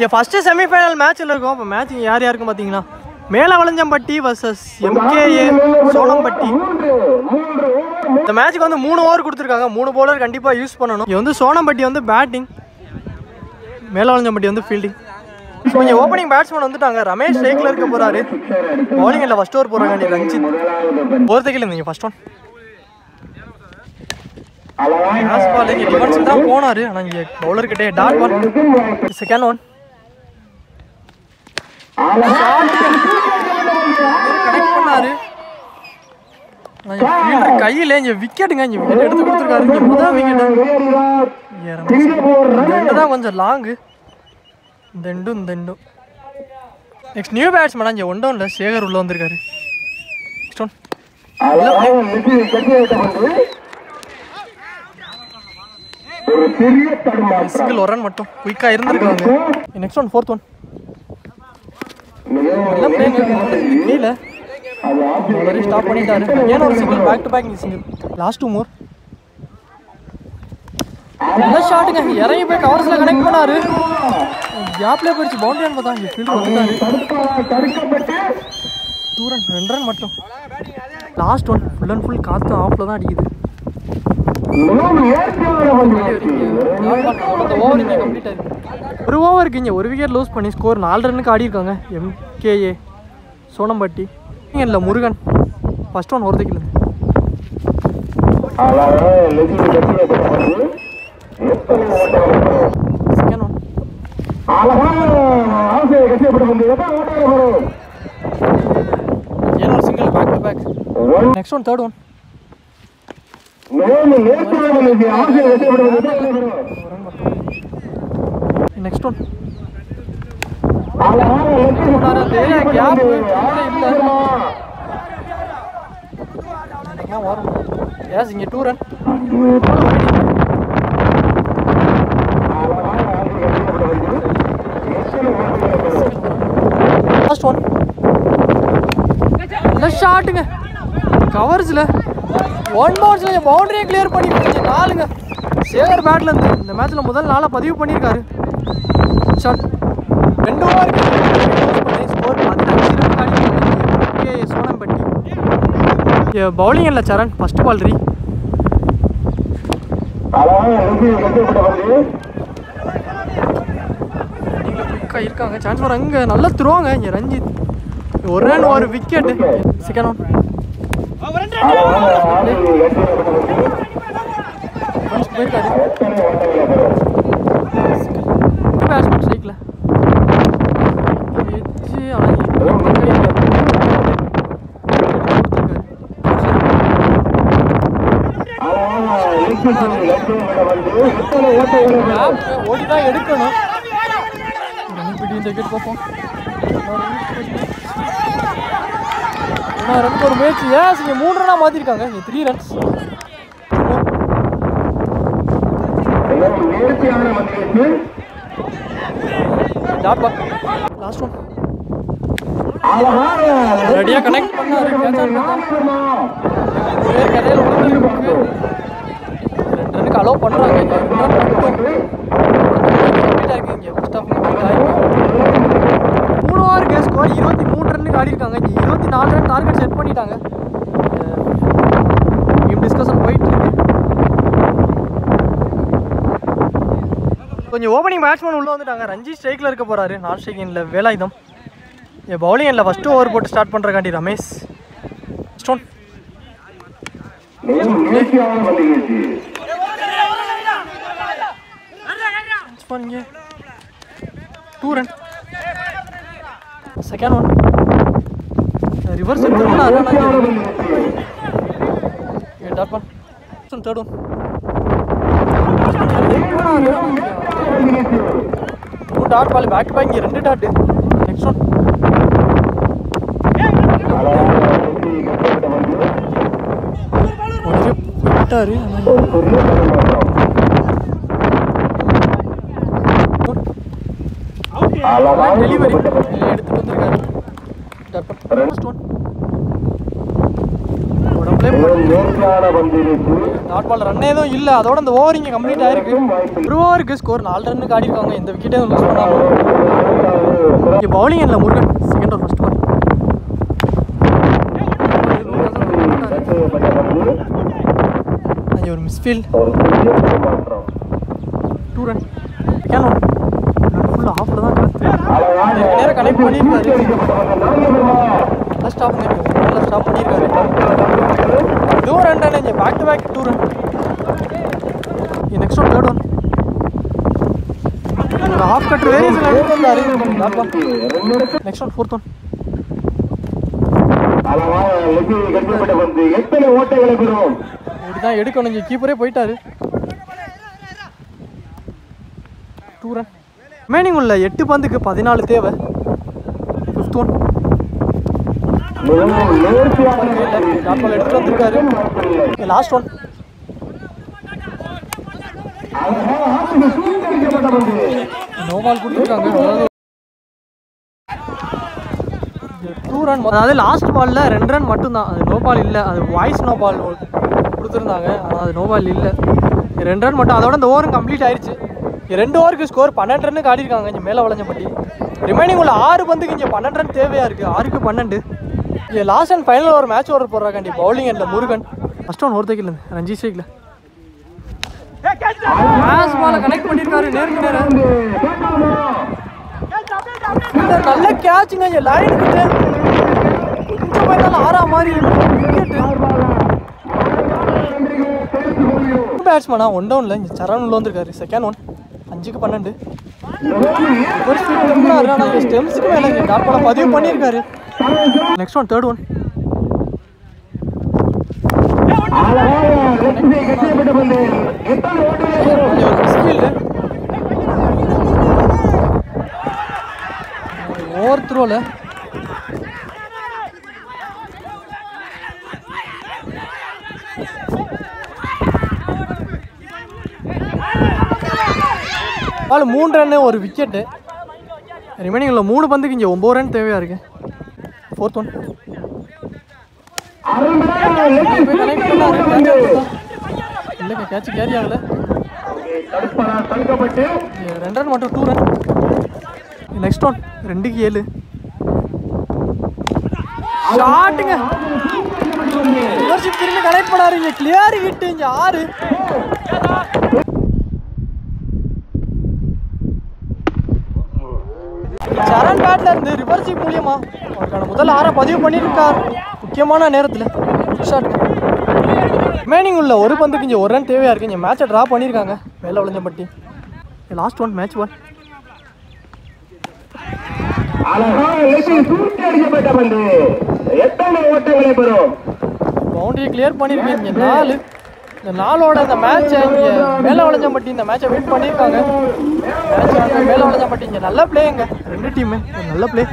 இங்கே first semi-final மேட்ச்சில் இருக்கும். இப்போ மேட்ச் யார் யாருக்கும் பார்த்தீங்கன்னா மேலவளஞ்சம்பட்டி வர்சஸ் MKA சோளம்பட்டி. இந்த மேட்ச்சுக்கு வந்து 3 ஓவர் கொடுத்துருக்காங்க. 3 பவுலர் கண்டிப்பாக யூஸ் பண்ணணும். இது வந்து சோளம்பட்டி வந்து பேட்டிங், மேலவளஞ்சம்பட்டி வந்து ஃபீல்டிங். கொஞ்சம் ஓப்பனிங் பேட்ஸ்மேன் வந்துட்டாங்க. ரமேஷ் ஸ்ட்ரைக்கில் இருக்க போகிறாரு. பவுலிங் இல்லை ஃபஸ்ட் ஓவர் போகிறாங்க. ரஞ்சித் ஒருத்தக்கில் இருந்தீங்க ஃபஸ்ட் ஒன் பால் இங்கே டிஃபென்ஸ் தான் போனார். ஆனால் இங்கே பவுலர்கிட்டே dot ball. Second one connect பண்ணாரு. கையில் இங்கே விக்கெட்டுங்க. இங்கே விக்கெட் எடுத்து கொடுத்துருக்காரு. இங்கே முதல் விக்கெட்டு தான் கொஞ்சம் லாங்கு. இந்த நெக்ஸ்ட் நியூ பேட்ஸ்மேன் இங்கே 1 டவுனில் சேகர் உள்ள வந்திருக்காரு. நெக்ஸ்ட் ஒன் சிங்கிள் 1 ரன் மட்டும் குயிக்காக இருந்திருக்காங்க. நெக்ஸ்ட் ஒன் ஃபோர்த் ஒன் எல்லாம் கீழே ஸ்டாப் பண்ணிட்டாரு. ஏன்னா ஒரு single back to back single. Last 2 more நல்ல ஷாட்டுங்க. இறங்கி போய் கவர்ஸில் கனெக்ட் பண்ணாரு. கேப்லேயே போயிடுச்சு. பவுண்டரியான்னு பார்த்தா இங்கே ஃபீல்டு வந்துட்டாரு. 2 ரன் 2 ரன் மட்டும். Last one full and full காற்று ஆஃபில் தான் அடிக்குது. ஒரு ஓவருக்கு இங்கே 1 விக்கெட் லூஸ் பண்ணி ஸ்கோர் 4 ரன்னுக்கு ஆடி இருக்காங்க MKA சோளம்பட்டி. இல்லை முருகன் ஃபர்ஸ்ட் ஒன் ஒருத்தக்கில் செகண்ட் ஒன் ஏன்னா single back to back. Next one third one next one gap வரும். எஸ் இங்கே 2 ரன். லாஸ்ட் ஒன் நல்ல ஷாட்டுங்க. கவர்ஸில் 1 பவுன்ஸில் பவுண்டரியை கிளியர் பண்ணி 4ங்க. சேகர் பேட்லேருந்து இந்த மேட்ச்சில் முதல் 4 பதிவு பண்ணியிருக்காரு. ஷாட் 2 ஓவருக்கு score 15 run MKA Solampatti. Bowling இல்லை சரண் ஃபர்ஸ்ட் பால் ரீ. குயிக்காக இருக்காங்க. சான்ஸ் வர அங்கே நல்லா த்ரோங்க. இங்கே Ranjith 1 run 1 wicket. Second one போயிருக்காரு. பேட்ஸ்மேன் ஸ்ட்ரைக்கில் ஓடிதான் எடுக்கணும். பார்ப்போம். ரன் ஒரு மேட்ச். ஏன் இங்கே 3 ரன்னாக மாற்றிருக்காங்க. இங்கே 3 ரன்ஸ். லாஸ்ட் ஒன் ரெடியாக கனெக்ட் பண்ணாரு. கரையில் 2 ரன்னுக்கு அலோவ் பண்ணுறாங்க. இங்கே ஃபர்ஸ்ட் ஆஃப் 3 ஓவருக்கு ஸ்கோர் 23 ரன்னுக்கு ஆடி இருக்காங்க. இங்கே 24 ரன் டார்கெட் செட் பண்ணிட்டாங்க. டீம் டிஸ்கஷன் போயிட்டு இருக்கு. கொஞ்சம் ஓப்பனிங் பேட்ஸ்மேன் உள்ளே வந்துட்டாங்க. ரஞ்சித் ஸ்ட்ரைக்கில் இருக்க போகிறாரு. நான் ஸ்ட்ரைக்கில் வேலாயுதம். பவுலிங் இல்லை ஃபஸ்ட்டு ஓவர் போட்டு ஸ்டார்ட் பண்ணுறக்காண்டி ரமேஷ். ஸ்டோன் பண்ணுங்க 2 run. Second one reverse dot ball. Third one dot ball back to back. 2 dot. Next one விட்டாரு. டெலிவரி எடுத்துட்டு வந்திருக்காரு. ப்ளே டாட் பால் ரன் எதுவும் இல்லை. அதோட இந்த ஓவர் இங்கே கம்ப்ளீட் ஆயிருக்கு. ஒரு ஓவருக்கு ஸ்கோர் 4 ரன்னுக்கு ஆடிருக்காங்க. இந்த விக்கெட்டே லூஸ் பண்ணாமல். இங்கே பவுலிங் இல்லை Murugan. Second over first ball. அங்கே ஒரு மிஸ்ஃபீல்ட். 2 ரன். கேன் ஃபுல் ஆஃபில் தான் நேரம் கனெக்ட் பண்ணியிருக்காரு. நல்லா ஸ்டாப் பண்ணியிருக்காரு. இதுவும் 2 ரன். இங்கே back to back 2 run. Next one 3rd one. ஒரு ஹாஃப் கட்டர் வேரியேஷன் எடுத்து வந்தாரு. Next one 4th one. இப்படிதான் எடுக்கணும். இங்கே கீப்பரே போயிட்டாரு. 2 ரன். ரிமைனிங் உள்ள 8 பந்துக்கு 14 தேவை. 5th one. டாட் பால் எடுத்துட்டு வந்திருக்காரு. Last one. நோ பால் கொடுத்துருக்காங்க. 2 ரன். அதாவது லாஸ்ட் பாலில் 2 ரன் மட்டும்தான். அது நோ பால் இல்லை. அது வாய்ஸ் நோ பால் கொடுத்துருந்தாங்க. ஆனால் அது நோ பால் இல்லை. 2 ரன் மட்டும். அதோட இந்த ஓவரும் கம்ப்ளீட் ஆயிடுச்சு. 2 ஓவருக்கு ஸ்கோர் 12 ரன்னுக்கு ஆடிருக்காங்க. இங்கே மேலே வளைஞ்சப்பட்டி. ரிமைனிங் உள்ள 6 பந்துக்கு இங்கே 12 ரன் தேவையாக இருக்குது. 6க்கு 12. இங்கே லாஸ்ட் அண்ட் ஃபைனல் ஒரு மேட்ச் ஓவர் போடுறாங்க. பவுலிங் எண்டில் முருகன். ஃபர்ஸ்ட் ஒன் ஒருத்தக்கில் ரஞ்சித் ஸ்ட்ரைக்கில் மேட்ச் பாலை கனெக்ட் பண்ணியிருக்காரு. நேருக்கு நேரம் நல்ல கேட்சுங்க. இங்கே லைன் கிட்ட கொஞ்சம் போயிருந்தாலும் 6 மாதிரி பேட்ஸ்மேனா 1 டவுனில் இங்கே சரண் உள்ள வந்திருக்காரு. செகண்ட் ஒன் 5க்கு 12. ஒரு ஸ்பீட் திரும்பினாரு. ஆனால் இங்கே ஸ்டெம்ஸுக்கு மேலே இங்கே டாட் பாலை பதிவு பண்ணியிருக்காரு. Next one 3rd one. Over த்ரோல பால் 3 ரன்னு ஒரு விக்கெட்டு. ரிமைனிங் உள்ள 3 பந்துக்கு இங்கே 9 ரன் தேவையா இருக்கு. 4th one. இல்லைங்க கேட்ச் கேரி ஆகல. 2 ரன் மட்டும். 2 ரன். நெக்ஸ்ட் ஒன் 2க்கு 7. ஷாட்டுங்க. திரும்பி கனெக்ட் பண்ணாரு. இங்கே கிளியர் ஹிட். இங்கே 6. சரண் பேட்ல இருந்து ரிவர்ஸிங் மூலியமா அவருக்கான முதல் 6 பதிவு பண்ணியிருக்கார். முக்கியமான நேரத்தில் ஷாட்டுங்க. ரிமைனிங் உள்ள ஒரு பந்துக்கு இங்கே 1 ரன் தேவையாக இருக்குது. இங்கே மேட்சை ட்ரா பண்ணியிருக்காங்க. மேலே Valainjapatti. Last one match one. Boundary clear பண்ணியிருக்கு. இங்கே 4. இந்த 4ஓட இந்த மேட்சை இங்கே மேலே வளைஞ்சப்பட்டி இந்த மேட்சை வின் பண்ணியிருக்காங்க. மேட்ச் மேலே வளைஞ்சப்பட்டி இங்கே நல்ல பிளேங்க. 2 டீமு நல்ல பிளே.